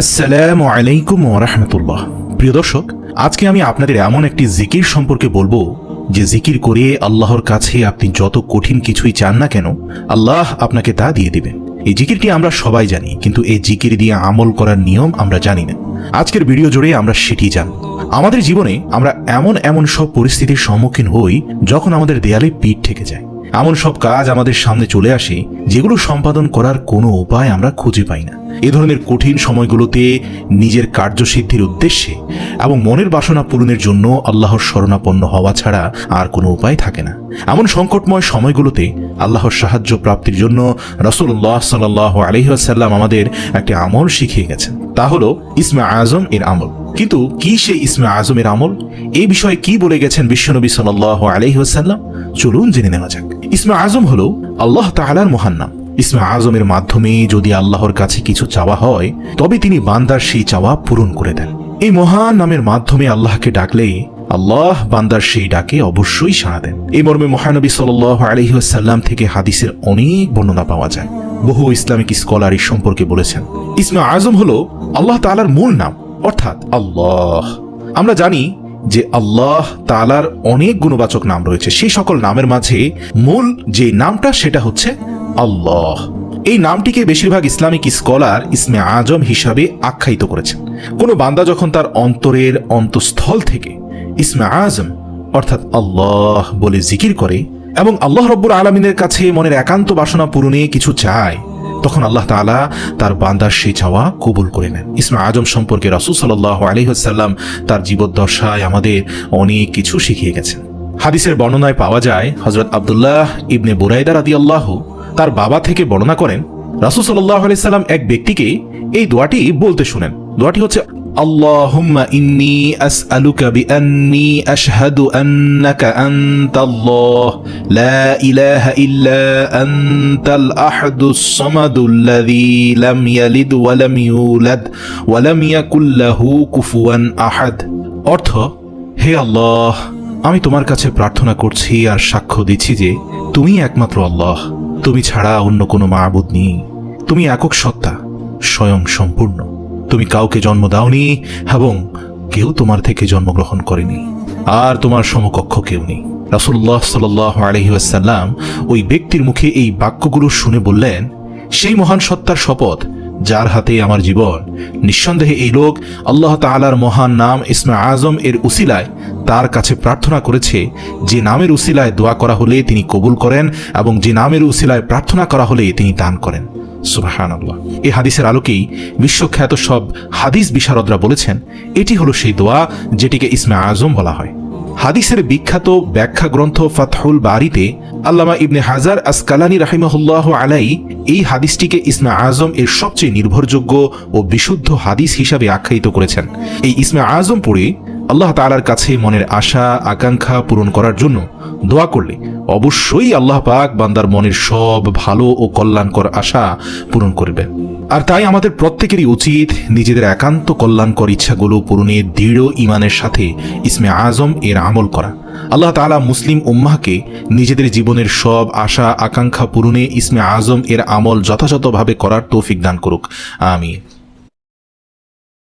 আসসালামু আলাইকুম ওয়া রাহমাতুল্লাহ। প্রিয় দর্শক, আজকে আমি আপনাদের এমন একটি জিকির সম্পর্কে বলবো যে জিকির করে আল্লাহর কাছে আপনি যত কঠিন কিছুই চান না কেন, আল্লাহ আপনাকে তা দিয়ে দিবেন। এই জিকিরটি আমরা সবাই জানি, কিন্তু এই জিকির দিয়ে আমল করার নিয়ম আমরা জানি না। আজকের ভিডিও জুড়ে আমরা সেটি জানব। আমাদের জীবনে আমরা এমন সব পরিস্থিতির সম্মুখীন হই যখন আমাদের দেয়ালে পিঠ ঠেকে যায়। এমন সব কাজ আমাদের সামনে চলে আসে যেগুলো সম্পাদন করার কোনো উপায় আমরা খুঁজে পাই না। এ ধরনের কঠিন সময়গুলোতে নিজের কার্যসিদ্ধির উদ্দেশ্যে এবং মনের বাসনা পূরণের জন্য আল্লাহর শরণাপন্ন হওয়া ছাড়া আর কোনো উপায় থাকে না। এমন সংকটময় সময়গুলোতে আল্লাহর সাহায্য প্রাপ্তির জন্য রাসূলুল্লাহ সাল্লাল্লাহু আলাইহি ওয়াসাল্লাম আমাদের একটি আমল শিখিয়ে গেছেন, তা হলো ইসমে আজম এর আমল। কিন্তু কি সেই ইসমে আজমের আমল? এই বিষয়ে কি বলে গেছেন বিশ্বনবী সাল্লাল্লাহু আলাইহি ওয়াসাল্লাম? চলুন জেনে নেওয়া যাক। ইসমে আজম হলো আল্লাহ তাআলার মহান নাম। ইসমে আজমের মাধ্যমে যদি আল্লাহর কাছে কিছু চাওয়া হয়, তবে তিনি বান্দার সেই চাওয়া পূরণ করে দেন। এই মহান নামের মাধ্যমে আল্লাহকে ডাকলে আল্লাহ বান্দার সেই ডাকে অবশ্যই সাড়া দেন। এই মর্মে মহানবী সাল্লাল্লাহু আলাইহি ওয়াসাল্লাম থেকে হাদিসের অনেক বর্ণনা পাওয়া যায়। বহু ইসলামিক স্কলার এই সম্পর্কে বলেছেন, ইসমে আজম হলো আল্লাহ তাআলার মূল নাম, অর্থাৎ আল্লাহ। আমরা জানি যে আল্লাহ তাআলার অনেক গুণবাচক নাম রয়েছে। সেই সকল নামের মাঝে মূল যে নামটা সেটা হচ্ছে আল্লাহ। এই নামটিকে বেশিরভাগ ইসলামিক স্কলার ইসমে আজম হিসাবে আখ্যায়িত করেছেন। কোনো বান্দা যখন তার অন্তরের অন্তঃস্থল থেকে ইসমে আজম অর্থাৎ আল্লাহ বলে জিকির করে এবং আল্লাহ রব্বুল আলামিনের কাছে মনের একান্ত বাসনা পূরণে কিছু চায়, তখন আল্লাহ তাআলা তার বান্দার সেই চাওয়া কবুল করে নেন। ইসমে আজম সম্পর্কে রাসূল সাল্লাল্লাহু আলাইহি ওয়াসাল্লাম তার জীবদ্দশায় আমাদের অনেক কিছু শিখিয়ে গেছেন। হাদিসের বর্ণনায় পাওয়া যায়, হযরত আব্দুল্লাহ ইবনে বুরাইদা রাদিয়াল্লাহু তার বাবা থেকে বর্ণনা করেন, রাসূল সাল্লাল্লাহু আলাইহি সাল্লাম এক ব্যক্তিকে এই দোয়াটি বলতে শুনেন। দোয়াটি হচ্ছে, আল্লাহুম্মা ইন্নী আসআলুকা বিআন্নী আশহাদু আন্নাকা আনতাল্লাহ লা ইলাহা ইল্লা আনতাল আহাদুস সামাদুল্লাযী লাম ইয়ালিদ ওয়া লাম ইউলাদ ওয়া লাম ইয়াকুল লাহু কুফুয়ান আহাদ। অর্থ, হে আল্লাহ, আমি তোমার কাছে প্রার্থনা করছি আর সাক্ষ্য দিচ্ছি যে তুমি একমাত্র আল্লাহ, তুমি ছাড়া অন্য কোনো মাবুদ নেই। তুমি একক সত্তা, স্বয়ং সম্পূর্ণ। তুমি কাউকে জন্ম দাওনি এবং কেউ তোমার থেকে জন্মগ্রহণ করেনি, আর তোমার সমকক্ষ কেউ নেই। রাসূলুল্লাহ সাল্লাল্লাহু আলাইহি ওয়াসাল্লাম ওই ব্যক্তির মুখে এই বাক্যগুলো শুনে বললেন, সেই মহান সত্তার শপথ যার হাতে আমার জীবন, নিঃসন্দেহে এই লোক আল্লাহ তাআলার মহান নাম ইসমে আজম এর উসিলায় তার কাছে প্রার্থনা করেছে, যে নামের উসিলায় দোয়া করা হলে তিনি কবুল করেন এবং যে নামের উসিলায় প্রার্থনা করা হলে তিনি দান করেন। সুবহানাল্লাহ। এই হাদিসের আলোকেই বিশ্বখ্যাত সব হাদিস বিশারদরা বলেছেন, এটি হলো সেই দোয়া যেটিকে ইসমে আজম বলা হয়। হাদিসের বিখ্যাত ব্যাখ্যা গ্রন্থ ফাতহুল বারিতে আল্লামা ইবনে হাজার আসকালানী রাহিমাহুল্লাহ আলাই এই হাদিসটিকে ইসমে আজম এর সবচেয়ে নির্ভরযোগ্য ও বিশুদ্ধ হাদিস হিসাবে আখ্যায়িত করেছেন। এই ইসমে আজম পড়ে আল্লাহ তাআলার কাছে মনের আশা আকাঙ্ক্ষা পূরণ করার জন্য দোয়া করলে অবশ্যই আল্লাহ পাক বান্দার মনের সব ভালো ও কল্যাণকর আশা পূরণ করবেন। আর তাই আমাদের প্রত্যেকেরই উচিত নিজেদের একান্ত কল্যাণকর ইচ্ছাগুলো পূরণে দৃঢ় ঈমানের সাথে ইসমে আজম এর আমল করা। আল্লাহ তাআলা মুসলিম উম্মাহকে নিজেদের জীবনের সব আশা আকাঙ্ক্ষা পূরণে ইসমে আজম এর আমল যথাযথভাবে করার তৌফিক দান করুক। আমিন।